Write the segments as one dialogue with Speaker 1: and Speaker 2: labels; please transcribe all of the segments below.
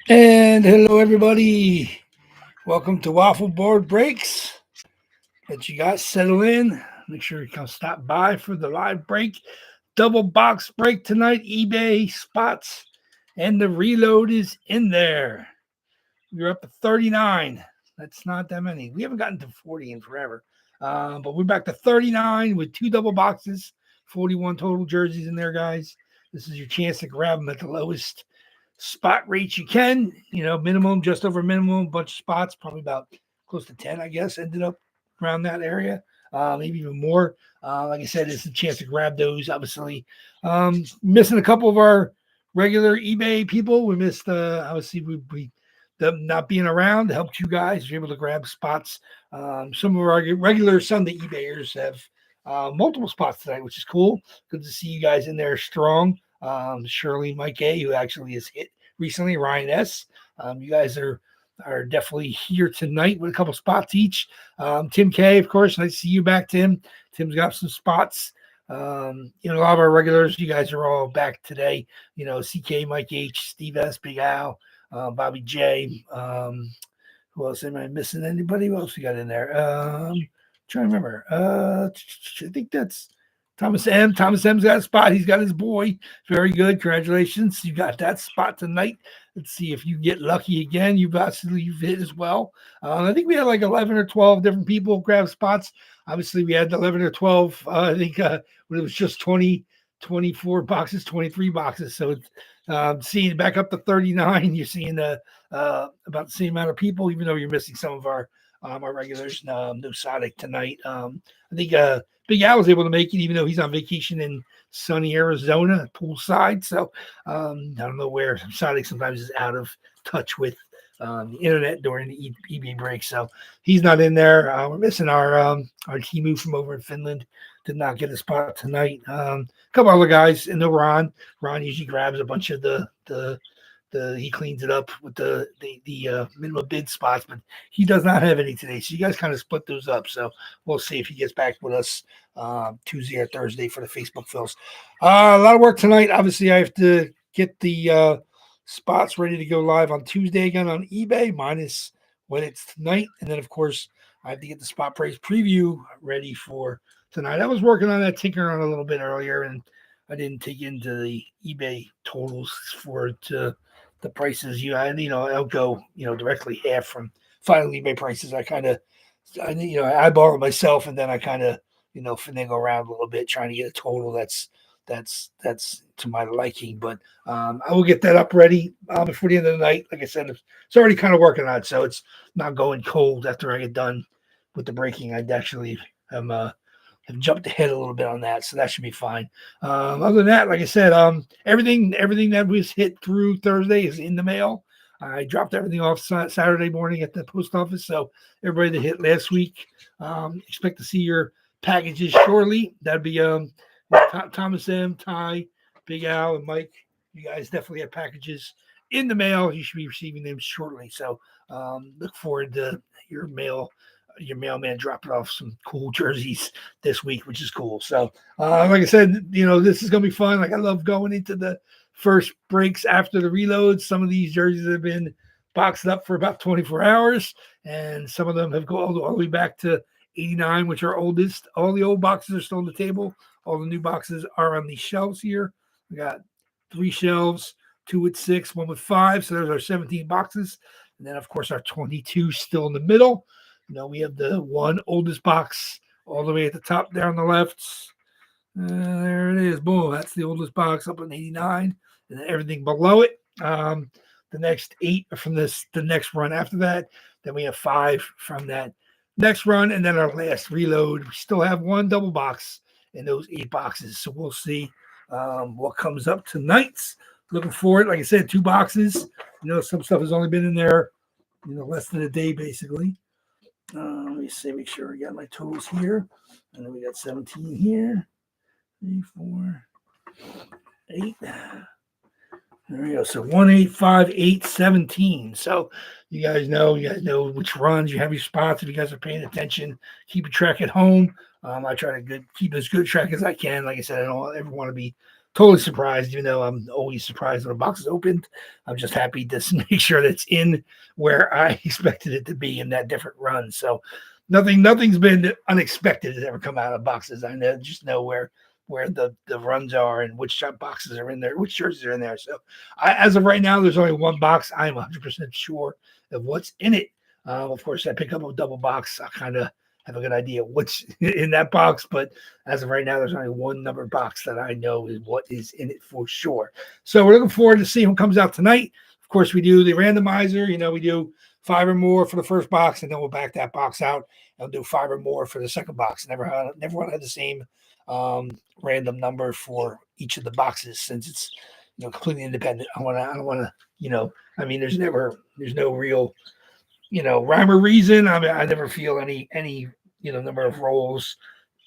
Speaker 1: And hello, everybody. Welcome to Waffle Board Breaks. Let you guys settle in. Make sure you come stop by for the live break. Double box break tonight. eBay spots. And the reload is in there. We're up to 39. That's not that many. We haven't gotten to 40 in forever. But we're back to 39 with two double boxes, 41 total jerseys in there, guys. This is your chance to grab them at the lowest spot rates you can. Minimum, just over minimum, bunch of spots, probably about close to 10, I guess, ended up around that area, maybe even more. Like I said, it's a chance to grab those. Obviously, missing a couple of our regular eBay people. We missed, obviously, we them not being around helped you guys be able to grab spots. Some of our regular Sunday eBayers have multiple spots tonight, which is cool. Good to see you guys in there strong. Shirley, Mike A, who actually has hit recently, Ryan S. You guys are definitely here tonight with a couple spots each. Tim K, of course, nice to see you back, Tim. Tim's got some spots. A lot of our regulars, you guys are all back today. CK, Mike H, Steve S, Big Al, Bobby J. Who else am I missing? Anybody? Who else we got in there? Trying to remember. I think that's Thomas M. Thomas M's got a spot. He's got his boy. Very good. Congratulations. You got that spot tonight. Let's see if you get lucky again. You've hit as well. I think we had like 11 or 12 different people grab spots. Obviously, we had 11 or 12. I think when it was just 20, 24 boxes, 23 boxes. So it's seeing back up to 39. You're seeing about the same amount of people, even though you're missing some of our regulars. No Sonic tonight. I think Big Al was able to make it, even though he's on vacation in sunny Arizona, poolside. So I don't know where Sonic sometimes is out of touch with the internet during the eBay break. So he's not in there. We're missing our Timu from over in Finland. Did not get a spot tonight. A couple other guys in the Ron. Ron usually grabs a bunch of the he cleans it up with the minimum bid spots, but he does not have any today. So you guys kind of split those up. So we'll see if he gets back with us Tuesday or Thursday for the Facebook fills. A lot of work tonight. Obviously, I have to get the spots ready to go live on Tuesday again on eBay, minus when it's tonight. And then, of course, I have to get the spot price preview ready for tonight. I was working on that, tinkering on a little bit earlier, and I didn't take into the eBay totals for it to the prices. I'll go directly half from final eBay prices. I eyeball it myself, and then I kind of finagle around a little bit trying to get a total that's to my liking. But I will get that up ready before the end of the night. Like I said, it's already kind of working on it, so it's not going cold after I get done with the breaking. I actually am have jumped ahead a little bit on that, so that should be fine. Other than that, like I said, everything that was hit through Thursday is in the mail. I dropped everything off Saturday morning at the post office, so everybody that hit last week, expect to see your packages shortly. That'd be Thomas M, Ty, Big Al, and Mike. You guys definitely have packages in the mail. You should be receiving them shortly. So look forward to your mailman dropping off some cool jerseys this week, which is cool. So, like I said, this is going to be fun. Like I love going into the first breaks after the reloads. Some of these jerseys have been boxed up for about 24 hours, and some of them have gone all the way back to 89, which are oldest. All the old boxes are still on the table. All the new boxes are on these shelves here. We got 3 shelves, 2 with 6, 1 with 5. So there's our 17 boxes. And then, of course, our 22 still in the middle. We have the one oldest box all the way at the top there on the left. There it is. Boom. That's the oldest box up in 89. And then everything below it. The next 8 are from the next run after that. Then we have 5 from that next run. And then our last reload. We still have 1 double box in those 8 boxes. So we'll see what comes up tonight. Looking forward. Like I said, 2 boxes. Some stuff has only been in there, less than a day basically. Let me see, make sure we got my totals here. And then we got 17 here. 3, 4, 8. There we go. So 1, 8, 5, 8, 17. So you guys know which runs. You have your spots. If you guys are paying attention, keep a track at home. I try to keep as good track as I can. Like I said, I don't ever want to be totally surprised, even though I'm always surprised when a box is opened. I'm just happy to make sure that it's in where I expected it to be in that different run. So nothing's been unexpected has ever come out of boxes. I just know where the runs are and which boxes are in there, which jerseys are in there. So as of right now, there's only one box. I'm 100% sure of what's in it. Of course, I pick up a double box. I kind of have a good idea what's in that box, but as of right now, there's only one numbered box that I know is what is in it for sure. So we're looking forward to seeing what comes out tonight. Of course, we do the randomizer. We do 5 or more for the first box, and then we'll back that box out and do 5 or more for the second box. Never one had the same random number for each of the boxes since it's completely independent. I don't want to I mean there's no real rhyme or reason. I mean I never feel any number of rolls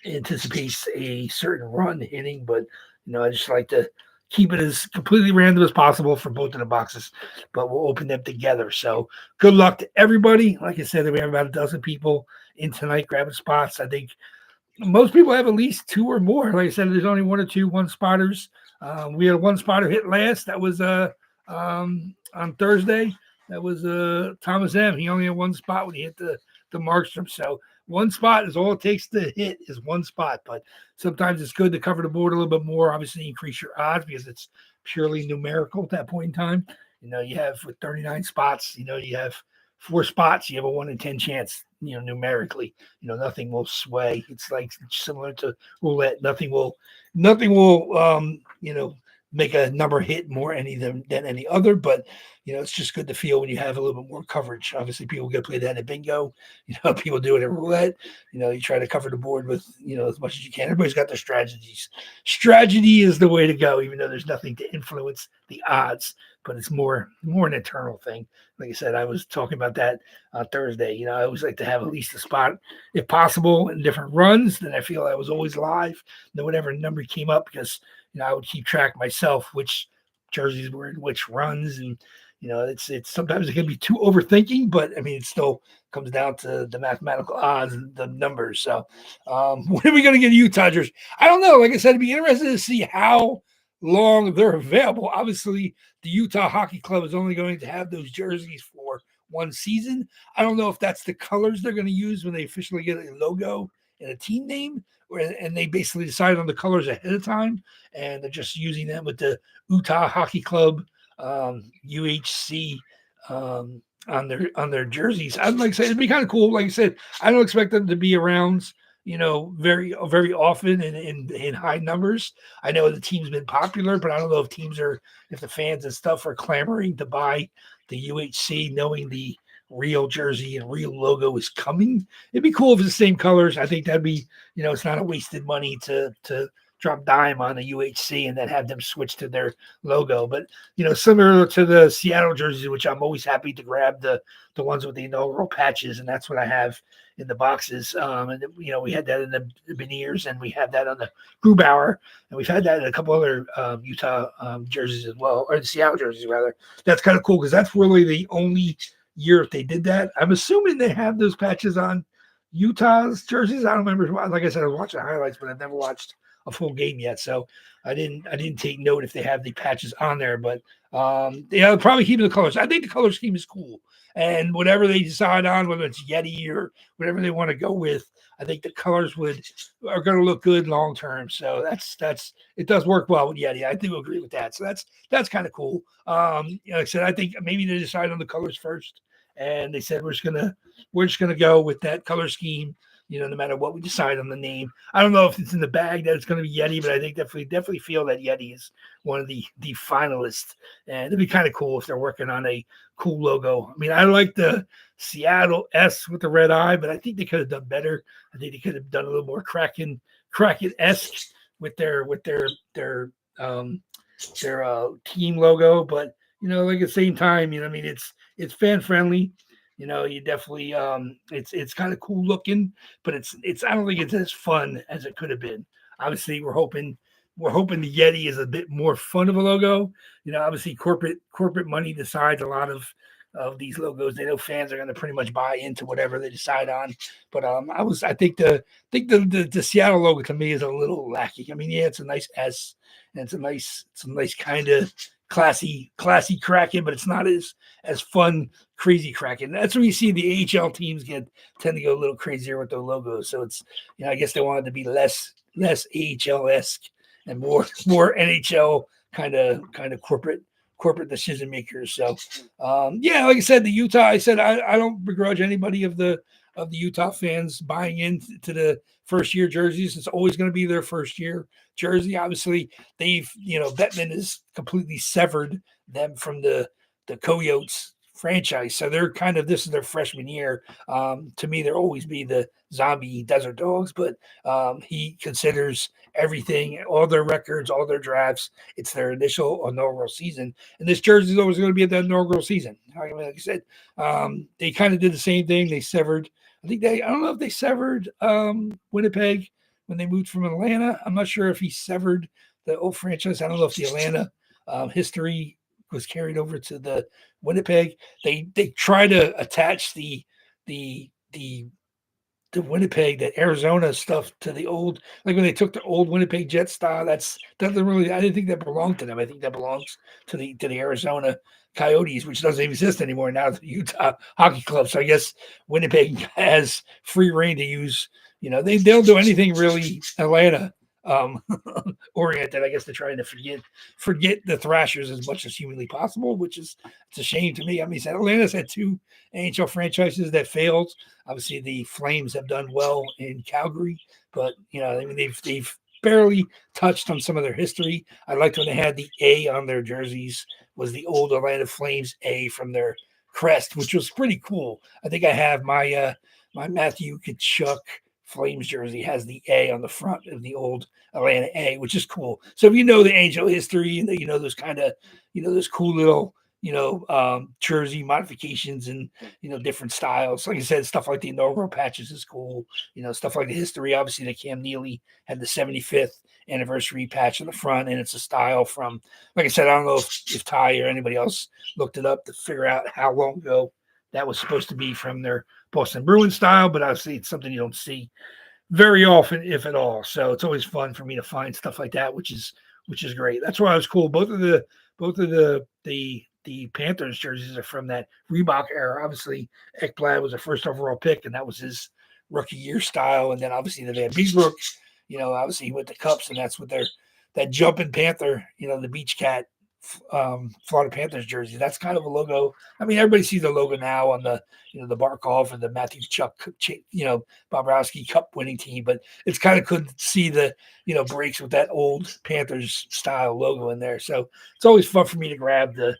Speaker 1: anticipates a certain run hitting, but I just like to keep it as completely random as possible for both of the boxes, but we'll open them together. So good luck to everybody. Like I said, we have about a dozen people in tonight grabbing spots. I think most people have at least 2 or more. Like I said, there's only 1 or 2 one spotters. We had a one spotter hit last. That was on Thursday. That was Thomas M. He only had 1 spot when he hit the Markstrom. So 1 spot is all it takes to hit is 1 spot. But sometimes it's good to cover the board a little bit more. Obviously, increase your odds because it's purely numerical at that point in time. You have with 39 spots. You have 4 spots. You have a 1 in 10 chance. Numerically, nothing will sway. It's like similar to roulette. Nothing will make a number hit more than any other. But it's just good to feel when you have a little bit more coverage. Obviously, people get play that at bingo. People do it at roulette. You try to cover the board with as much as you can. Everybody's got their strategies. Strategy is the way to go, even though there's nothing to influence the odds. But it's more an internal thing. Like I said, I was talking about that on Thursday. I always like to have at least a spot, if possible, in different runs. Then I feel I was always live. Whatever number came up, because I would keep track myself which jerseys were in which runs, and it's sometimes it can be too overthinking, but I mean it still comes down to the mathematical odds and the numbers. So when are we going to get Utah jerseys? I don't know. Like I said, it'd be interesting to see how long they're available. Obviously, the Utah Hockey Club is only going to have those jerseys for 1 season. I don't know if that's the colors they're going to use when they officially get a logo and a team name, and they basically decide on the colors ahead of time, and they're just using them with the Utah Hockey Club UHC on their jerseys. I'd like to say it'd be kind of cool. Like I said, I don't expect them to be around very often in high numbers. I know the team's been popular, but I don't know if the fans and stuff are clamoring to buy the UHC, knowing the real jersey and real logo is coming. It'd be cool if it's the same colors. I think that'd be, it's not a wasted money to drop dime on the UHC and then have them switch to their logo. But, similar to the Seattle jerseys, which I'm always happy to grab the ones with the inaugural patches. And that's what I have in the boxes. And, we had that in the veneers, and we had that on the Grubauer, and we've had that in a couple other Utah jerseys as well, or the Seattle jerseys rather. That's kind of cool because that's really the only year if they did that. I'm assuming they have those patches on Utah's jerseys. I don't remember. Like I said, I was watching highlights, but I've never watched a full game yet, so I didn't take note if they have the patches on there. But they'll probably keep the colors. I think the color scheme is cool, and whatever they decide on, whether it's Yeti or whatever they want to go with, I think the colors are going to look good long term. So that's it does work well with Yeti. I do agree with that. So that's kind of cool. Like I said, I think maybe they decide on the colors first, and they said we're just gonna go with that color scheme. No matter what we decide on the name. I don't know if it's in the bag that it's going to be Yeti, but I think definitely feel that Yeti is one of the finalists. And it'd be kind of cool if they're working on a cool logo. I mean, I like the Seattle S with the red eye, but I think they could have done better. I think they could have done a little more Kraken-esque with their team logo. But like at the same time, I mean, it's fan friendly. You definitely it's kind of cool looking, but it's I don't think it's as fun as it could have been. Obviously, we're hoping the Yeti is a bit more fun of a logo. Obviously corporate money decides a lot of these logos. They know fans are going to pretty much buy into whatever they decide on. But I think the Seattle logo to me is a little lacking. I mean, yeah, it's a nice S, and it's a nice kind of classy Kraken, but it's not as fun, crazy Kraken. That's when you see the AHL teams tend to go a little crazier with their logos. So it's, I guess they wanted to be less AHL esque and more NHL kind of corporate decision makers. So yeah, like I said, the Utah. I said I don't begrudge anybody of the Utah fans buying into the first year jerseys. It's always going to be their first year jersey. Obviously, they've Bettman has completely severed them from the Coyotes franchise, so they're kind of, this is their freshman year. To me, they'll always be the zombie desert dogs, but he considers everything, all their records, all their drafts, it's their initial inaugural season, and this jersey is always going to be at the inaugural season. Like I said, they kind of did the same thing. They severed, I don't know if they severed Winnipeg when they moved from Atlanta. I'm not sure if he severed the old franchise. I don't know if the Atlanta history was carried over to the Winnipeg. They try to attach the Winnipeg, the Arizona stuff to the old, like when they took the old Winnipeg Jet style. That doesn't really, I didn't think that belonged to them. I think that belongs to the Arizona Coyotes, which doesn't exist anymore now, the Utah Hockey Club. So I guess Winnipeg has free reign to use, they'll do anything really Atlanta oriented, I guess, to trying to forget the Thrashers as much as humanly possible, which is, it's a shame to me. I mean, Atlanta's had two NHL franchises that failed. Obviously, the Flames have done well in Calgary, but I mean, they've barely touched on some of their history. I liked when they had the A on their jerseys, was the old Atlanta Flames A from their crest, which was pretty cool. I think I have my my Matthew Tkachuk Flames jersey has the A on the front of the old Atlanta A, which is cool. So if you know the angel history and those kind of, those cool little, jersey modifications and, different styles. Like I said, stuff like the inaugural patches is cool. Stuff like the history. Obviously, the Cam Neely had the 75th anniversary patch on the front, and it's a style from, like I said, I don't know if Ty or anybody else looked it up to figure out how long ago that was supposed to be from their Boston Bruins style, but obviously it's something you don't see very often, if at all. So it's always fun for me to find stuff like that, which is great. That's why it was cool. Both of the Panthers jerseys are from that Reebok era. Obviously, Ekblad was a first overall pick, and that was his rookie year style. And then obviously the Van Beesbrook, obviously he went to Cups, and that's what that jumping Panther, the Beach Cat Florida Panthers jersey. That's kind of a logo. I mean, everybody sees the logo now on the the Barkov and the Matthew Chuck Bobrovsky Cup winning team, but it's kind of cool to see the breaks with that old Panthers style logo in there. So it's always fun for me to grab the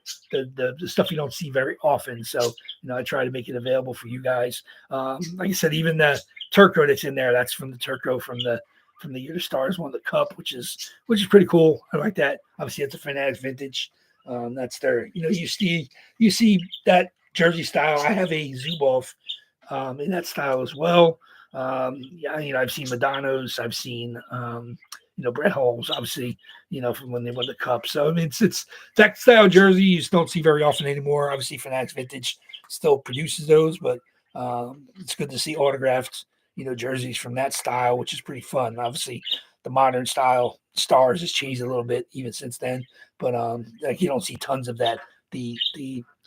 Speaker 1: stuff you don't see very often. So I try to make it available for you guys. Like I said, even the Turco that's in there, that's from the Turco from the year the Stars won the Cup, which is pretty cool. I like that. Obviously, it's a Fanatics vintage. That's their, you see that jersey style. I have a Zubov in that style as well. Yeah, I've seen Madonna's. I've seen Brett Hull's, obviously, from when they won the Cup. So I mean, it's that style jersey you just don't see very often anymore. Obviously, Fanatics vintage still produces those, but it's good to see autographed jerseys from that style, which is pretty fun. Obviously, the modern style Stars has changed a little bit even since then, but like you don't see tons of that. The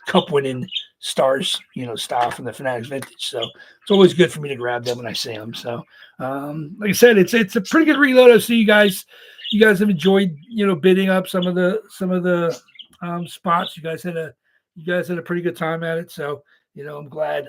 Speaker 1: Cup winning Stars, style from the Fanatics vintage. So it's always good for me to grab them when I see them. So like I said, it's a pretty good reload. I see you guys have enjoyed bidding up some of the spots. You guys had a pretty good time at it. So I'm glad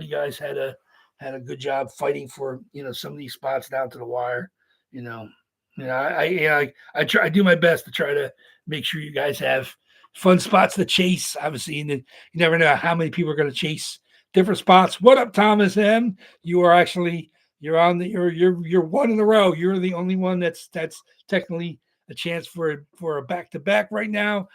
Speaker 1: you guys had a good job fighting for some of these spots down to the wire. I try, I do my best to try to make sure you guys have fun spots to chase. Obviously, and you never know how many people are going to chase different spots. What up, Thomas M? You're one in a row. You're the only one that's technically a chance for a back-to-back right now.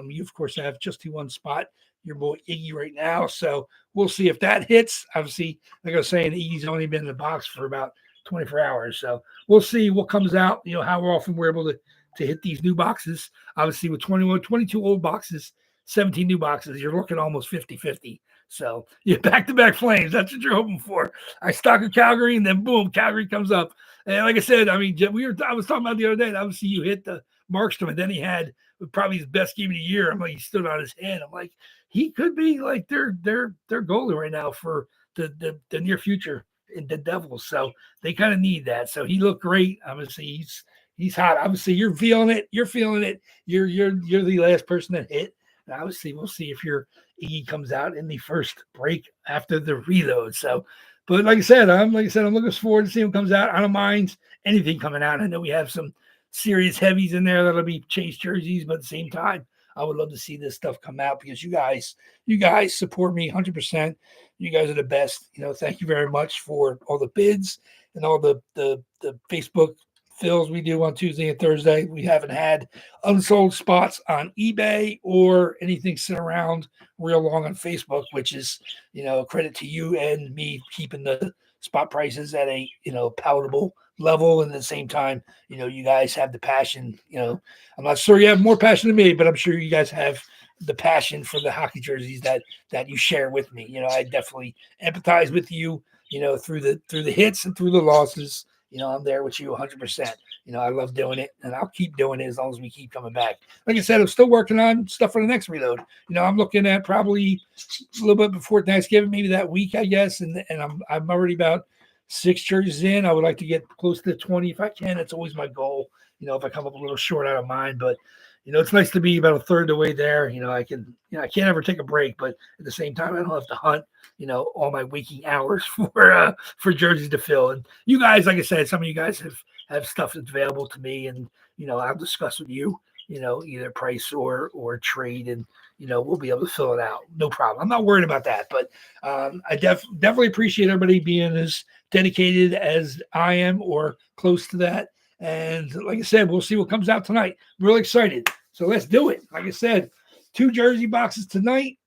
Speaker 1: You of course have just one spot. Your boy Iggy right now. So we'll see if that hits. Obviously, like I was saying, Iggy's only been in the box for about 24 hours. So we'll see what comes out, how often we're able to hit these new boxes. Obviously, with 22 old boxes 17 new boxes, you're looking almost 50-50. So you back-to-back flames. That's what you're hoping for. I stock a Calgary, and then boom, Calgary comes up. And like I said, I mean, I was talking about the other day, obviously you hit the Markstrom, and then he had probably his best game of the year. I'm like, he stood on his head. I'm like, he could be like their goalie right now for the near future in the Devils. So they kind of need that. So he looked great. Obviously, he's hot. Obviously, you're feeling it. You're feeling it. You're the last person that hit. And obviously, we'll see if your Iggy comes out in the first break after the reload. So, but like I said, I'm looking forward to seeing what comes out. I don't mind anything coming out. I know we have some serious heavies in there that'll be chase jerseys, but at the same time, I would love to see this stuff come out because you guys support me 100%. You guys are the best. Thank you very much for all the bids and all the Facebook fills we do on Tuesday and Thursday. We haven't had unsold spots on eBay or anything sit around real long on Facebook, which is, credit to you and me keeping the spot prices at a, palatable level. And at the same time, you guys have the passion. I'm not sure you have more passion than me, but I'm sure you guys have the passion for the hockey jerseys that you share with me. I definitely empathize with you, through the hits and through the losses. I'm there with you 100%. I love doing it, and I'll keep doing it as long as we keep coming back. Like I said, I'm still working on stuff for the next reload. I'm looking at probably a little bit before Thanksgiving, maybe that week, I guess. And I'm already about 6 jerseys in. I would like to get close to 20 if I can. It's always my goal. If I come up a little short out of mine, but it's nice to be about a third of the way there. I can't ever take a break, but at the same time, I don't have to hunt, all my waking hours for jerseys to fill. And you guys, like I said, some of you guys have stuff that's available to me, and I'll discuss with you, either price or trade, and we'll be able to fill it out. No problem. I'm not worried about that, but I definitely appreciate everybody being as dedicated as I am or close to that. And like I said, we'll see what comes out tonight. Really excited. So let's do it. Like I said, 2 jersey boxes tonight.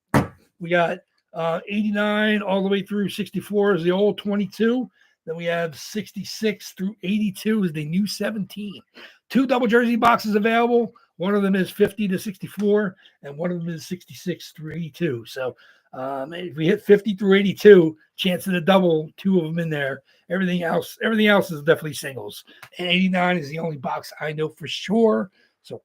Speaker 1: We got 89 all the way through 64 is the old 22. Then we have 66 through 82 is the new 17. 2 double jersey boxes available. One of them is 50 to 64, and one of them is 66 through 82. So if we hit 50 through 82, chance of a double, 2 of them in there. Everything else is definitely singles. And 89 is the only box I know for sure. So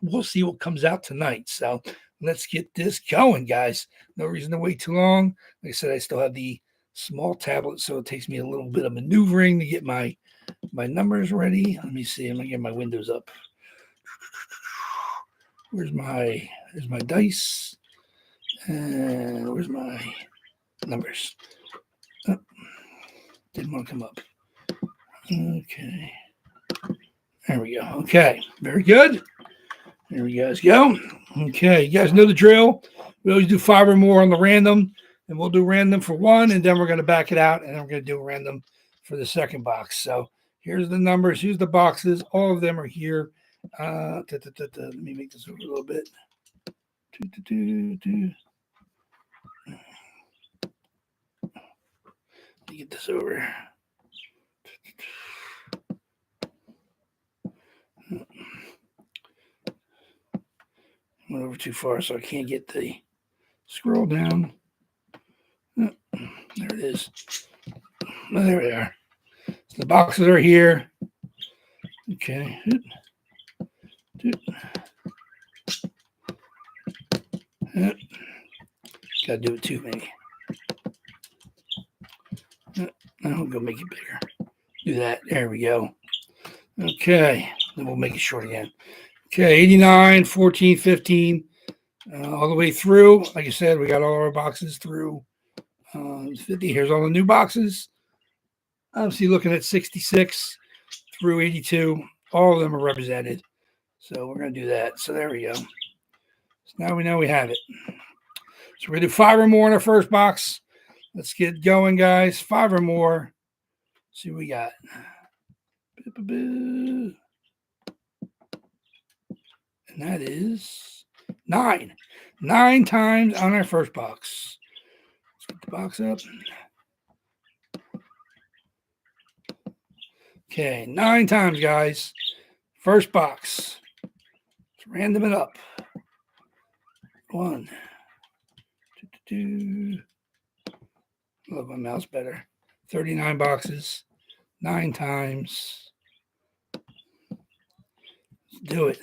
Speaker 1: we'll see what comes out tonight. So let's get this going, guys. No reason to wait too long. Like I said, I still have the small tablet, so it takes me a little bit of maneuvering to get my numbers ready. Let me see. I'm gonna get my windows up. There's my dice. And where's my numbers? Oh, didn't want to come up. Okay. There we go. Okay. Very good. There we guys go. Okay. You guys know the drill. We always do 5 or more on the random, and we'll do random for 1, and then we're going to back it out, and then we're going to do random for the second box. So here's the numbers. Here's the boxes. All of them are here. Let me make this over a little bit. Let me get this over. Went over too far, so I can't get the scroll down. Oh, there it is. Oh, there we are. So the boxes are here. Okay. Gotta do it too, maybe. I'll go make it bigger. Do that. There we go. Okay. Then we'll make it short again. Okay. 89, 14, 15. All the way through. Like I said, we got all our boxes through 50. Here's all the new boxes. Obviously, looking at 66 through 82. All of them are represented. So we're going to do that. So there we go. So now we know we have it. So we're going to do 5 or more in our first box. Let's get going, guys. 5 or more. Let's see what we got. And that is 9. 9 times on our first box. Let's get the box up. Okay, 9 times, guys. First box. Let's random it up. 1. Love my mouse better. 39 boxes. 9 times. Let's do it.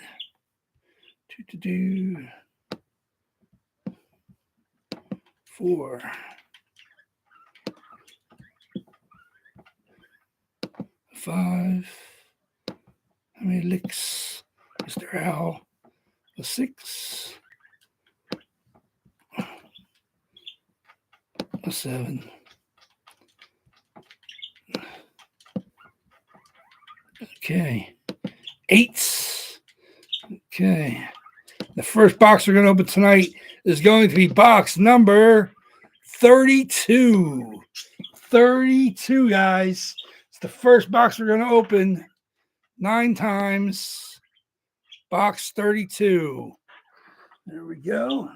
Speaker 1: 4. 5. How many licks? Mr. Owl. A 6. A 7. Okay. 8s. Okay. The first box we're going to open tonight is going to be box number 32. 32, guys. It's the first box we're going to open 9 times. Box 32. There we go.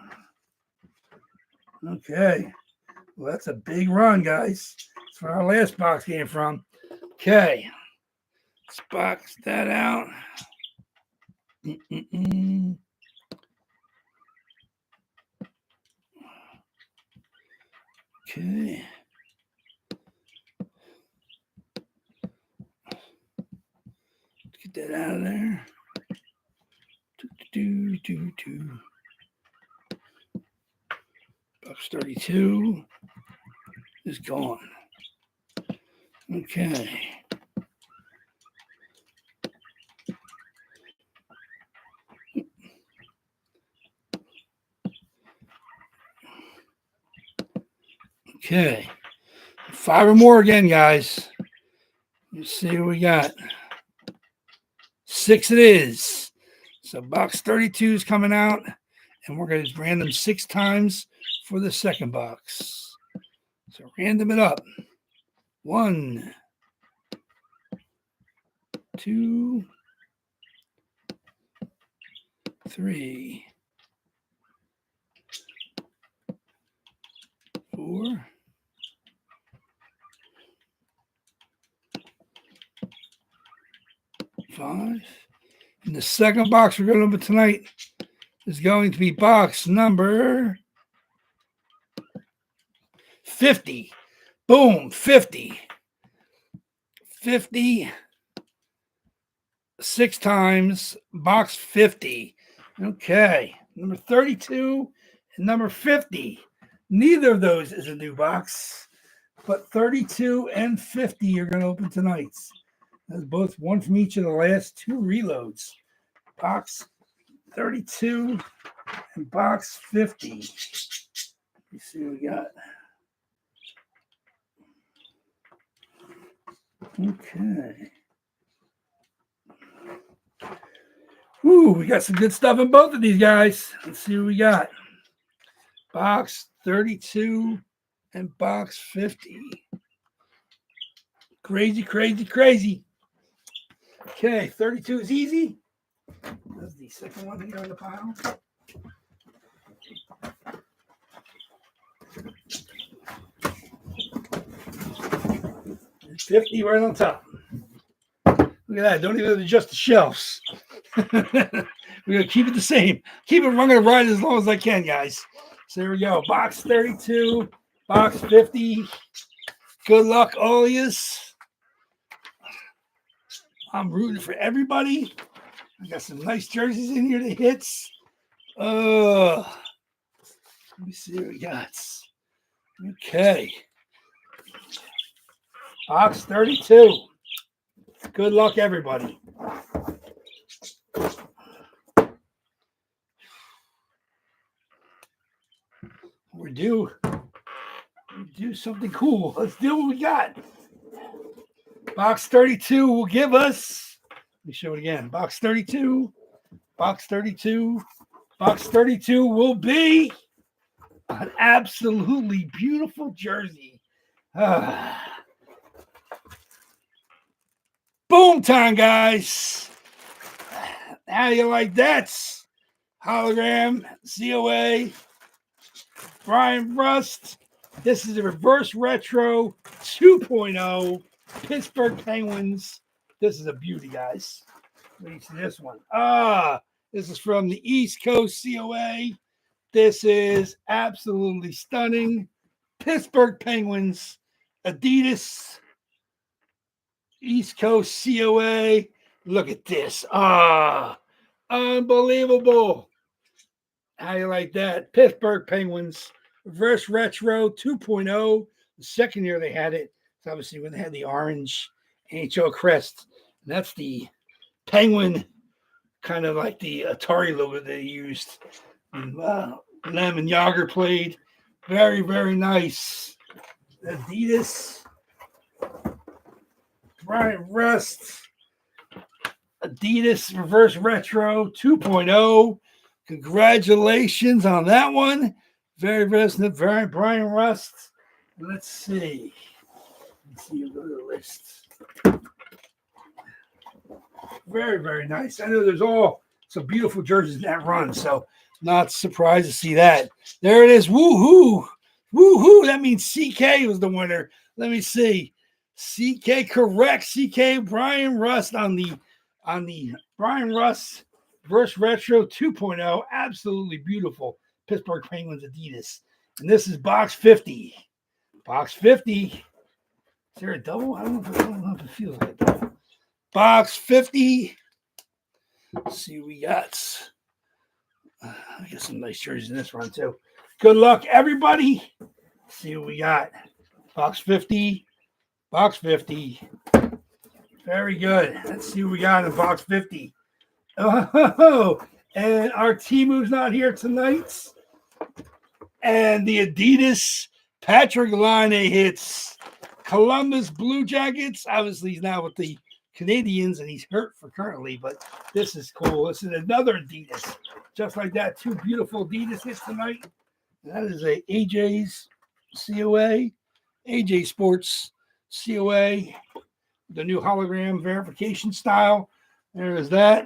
Speaker 1: Okay. Well, that's a big run, guys. That's where our last box came from. Okay. Let's box that out. Okay. Let's get that out of there. Box 32 is gone. Okay. Okay. 5 or more again, guys. Let's see what we got. 6 it is. So box 32 is coming out, and we're going to random 6 times for the second box. So random it up. 1, 2, 3, 4, 5. And the second box we're going to open tonight is going to be box number 50. Boom, 50. 50. 6 times, box 50. Okay, number 32 and number 50. Neither of those is a new box, but 32 and 50 are going to open tonight. That's both one from each of the last 2 reloads. Box 32 and box 50. Let's see what we got. Okay. Ooh, we got some good stuff in both of these guys. Let's see what we got. Box 32 and box 50. Crazy, crazy, crazy. Okay, 32 is easy. That's the second one here on the pile. And 50 right on top. Look at that. Don't even adjust the shelves. We're going to keep it the same. Keep it. I'm going to ride it as long as I can, guys. So there we go. Box 32, box 50. Good luck, all of yous. I'm rooting for everybody. I got some nice jerseys in here that hits. Let me see what we got. Okay. Box 32. Good luck, everybody. We do something cool. Let's do what we got. Box 32 will give us, let me show it again. Box 32, box 32, box 32 will be an absolutely beautiful jersey. Boom time, guys. How do you like that? Hologram, COA, Brian Rust. This is a reverse retro 2.0 Pittsburgh Penguins. This is a beauty, guys. Let me see this one. This is from the East Coast COA. This is absolutely stunning. Pittsburgh Penguins, Adidas, East Coast COA. Look at this. Unbelievable. How you like that? Pittsburgh Penguins, reverse retro 2.0. The second year they had it. It's obviously when they had the orange NHL crest. And that's the Penguin, kind of like the Atari logo they used. And, Lem and Yager played. Very, very nice. Adidas, Brian Rust, Adidas Reverse Retro 2.0. Congratulations on that one. Very, very Brian Rust. Let's see. Let's see, go to the list. Very, very nice. I know there's all some beautiful jerseys in that run, so not surprised to see that. There it is. Woohoo! Woohoo! That means CK was the winner. Let me see. CK correct. CK Brian Rust on the Brian Rust Verse Retro 2.0. Absolutely beautiful. Pittsburgh Penguins Adidas. And this is box 50. Box 50. Is there a double? I don't know if it feels like a double. Box 50. Let's see what we got. I got some nice jerseys in this run, too. Good luck, everybody. Let's see what we got. Box 50. Box 50. Very good. Let's see what we got in box 50. Oh, and our Timu's not here tonight. And the Adidas Patrick Laine hits Columbus Blue Jackets. Obviously, he's now with the Canadians, and he's hurt for currently, but this is cool. This is another Adidas. Just like that, two beautiful Adidas hits tonight. That is a AJ's COA, AJ Sports COA, the new hologram verification style. There is that.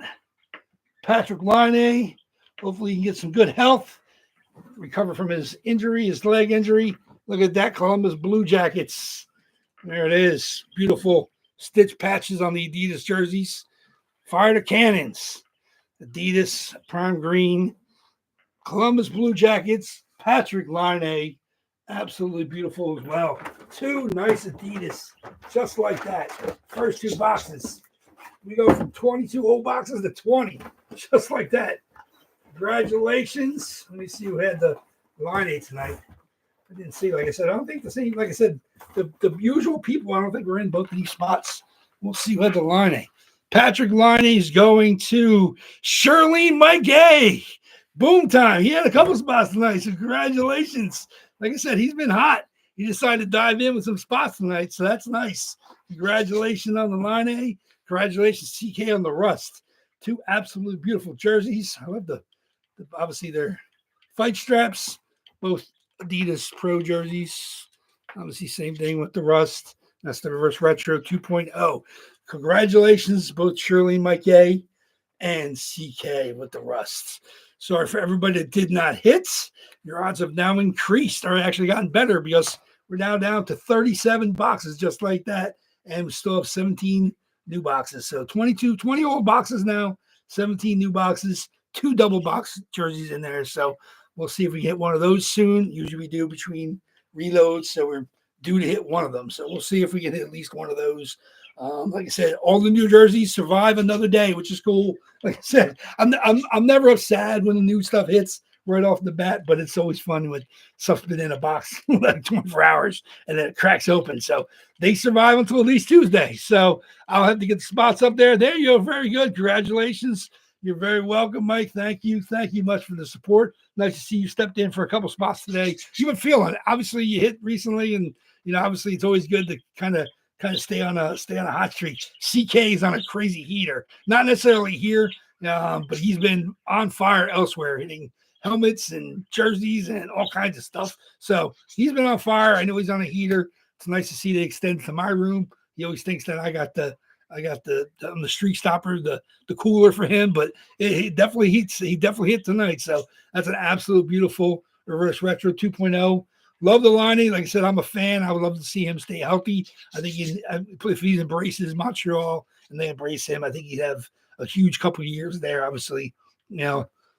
Speaker 1: Patrick Laine. Hopefully he can get some good health, recover from his injury, his leg injury. Look at that, Columbus Blue Jackets. There it is. Beautiful stitch patches on the Adidas jerseys. Fire the cannons. Adidas Prime Green. Columbus Blue Jackets. Patrick Laine. Absolutely beautiful as well. Two nice Adidas. Just like that. First two boxes. We go from 22 old boxes to 20. Just like that. Congratulations. Let me see who had the Laine tonight. I didn't see, like I said, I don't think the same, like I said, the usual people, I don't think we're in both of these spots. We'll see who had the Laine. Patrick Laine is going to Shirlene Mike Gay. Boom time. He had a couple spots tonight, so congratulations. Like I said, he's been hot. He decided to dive in with some spots tonight, so that's nice. Congratulations on the Laine. Congratulations, CK, on the Rust. Two absolutely beautiful jerseys. I love the obviously their fight straps, both Adidas Pro jerseys. Obviously, same thing with the Rust. That's the Reverse Retro 2.0. Congratulations, both Shirley, Mike A, and CK with the Rust. Sorry for everybody that did not hit. Your odds have now increased, or actually gotten better, because we're now down to 37 boxes just like that, and we still have 17 new boxes. So 20 old boxes now, 17 new boxes, 2 double box jerseys in there. So we'll see if we hit one of those soon. Usually we do between reloads, so we're due to hit one of them. So we'll see if we can hit at least one of those. Like I said, all the new jerseys survive another day, which is cool. Like I said, I'm never sad when the new stuff hits right off the bat, but it's always fun when stuff's been in a box like 24 hours and then it cracks open. So they survive until at least Tuesday. So I'll have to get the spots up there. There you go. Very good. Congratulations. You're very welcome, Mike. Thank you. Thank you much for the support. Nice to see you stepped in for a couple spots today. You've been feeling it. Obviously, you hit recently, and obviously it's always good to kind of stay on a hot streak. CK is on a crazy heater. Not necessarily here, but he's been on fire elsewhere, hitting helmets and jerseys and all kinds of stuff. So he's been on fire. I know he's on a heater. It's nice to see they extend to my room. He always thinks that I'm the streak stopper, the cooler for him, but he definitely hits. He definitely hit tonight. So that's an absolute beautiful Reverse Retro 2.0. Love the Laine. Like I said, I'm a fan. I would love to see him stay healthy. I think if he embraces Montreal and they embrace him, I think he'd have a huge couple of years there. Obviously,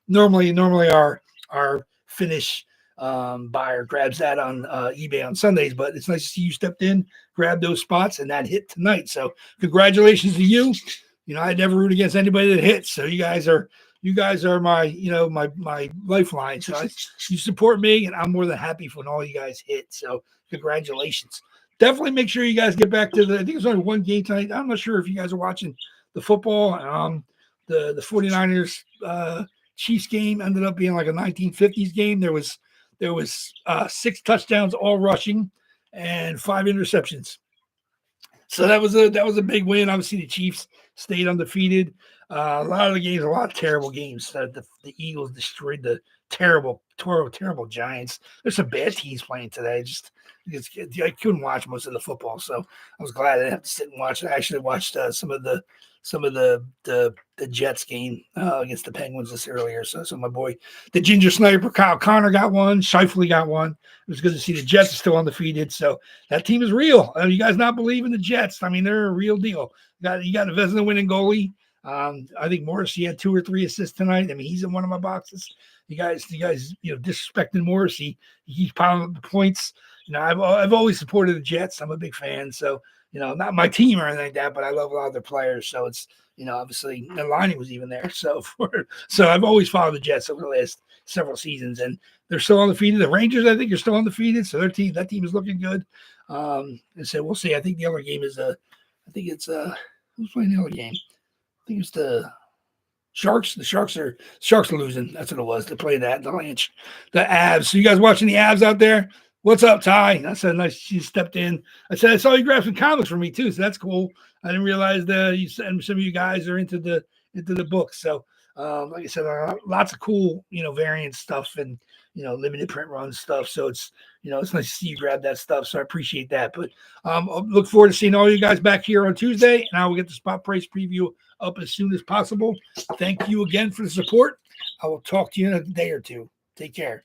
Speaker 1: normally our finish buyer grabs that on eBay on Sundays. But it's nice to see you stepped in, grabbed those spots, and that hit tonight. So congratulations to you. You know, I never root against anybody that hits. So you guys are my, you know, my lifeline. So you support me, and I'm more than happy when all you guys hit. So congratulations. Definitely make sure you guys get back to I think there's only one game tonight. I'm not sure if you guys are watching the football. The 49ers Chiefs game ended up being like a 1950s game. There was 6 touchdowns, all rushing, and 5 interceptions. So that was a big win. Obviously, the Chiefs stayed undefeated. A lot of the games, a lot of terrible games. The Eagles destroyed the terrible Giants. There's some bad teams playing today. I couldn't watch most of the football, so I was glad I didn't have to sit and watch it. I actually watched some of the Jets game against the Penguins this earlier. So my boy, the Ginger Sniper, Kyle Connor got one. Shifley got one. It was good to see the Jets are still undefeated. So that team is real. You guys not believe in the Jets? I mean, they're a real deal. You got a Vezina winning goalie. I think Morrissey had 2 or 3 assists tonight. I mean, he's in one of my boxes. You guys, disrespecting Morrissey. He keeps piling up the points. You know, I've always supported the Jets. I'm a big fan. So, you know, not my team or anything like that, but I love a lot of their players. So it's, you know, obviously the lining was even there. So I've always followed the Jets over the last several seasons, and they're still undefeated. The Rangers, I think, are still undefeated. So that team is looking good. And so we'll see. I think the other game is who's playing the other game? I think it's the Sharks. The Sharks are losing. That's what it was. To play that. The Avs. So you guys watching the Avs out there? What's up, Ty? That's a nice. She stepped in. I said I saw you grab some comics for me too, so that's cool. I didn't realize that some of you guys are into the books. So, like I said, lots of cool, you know, variant stuff and, you know, limited print run stuff. So it's, you know, it's nice to see you grab that stuff. So I appreciate that. But I'll look forward to seeing all you guys back here on Tuesday, and I will get the spot price preview up as soon as possible. Thank you again for the support. I will talk to you in a day or two. Take care.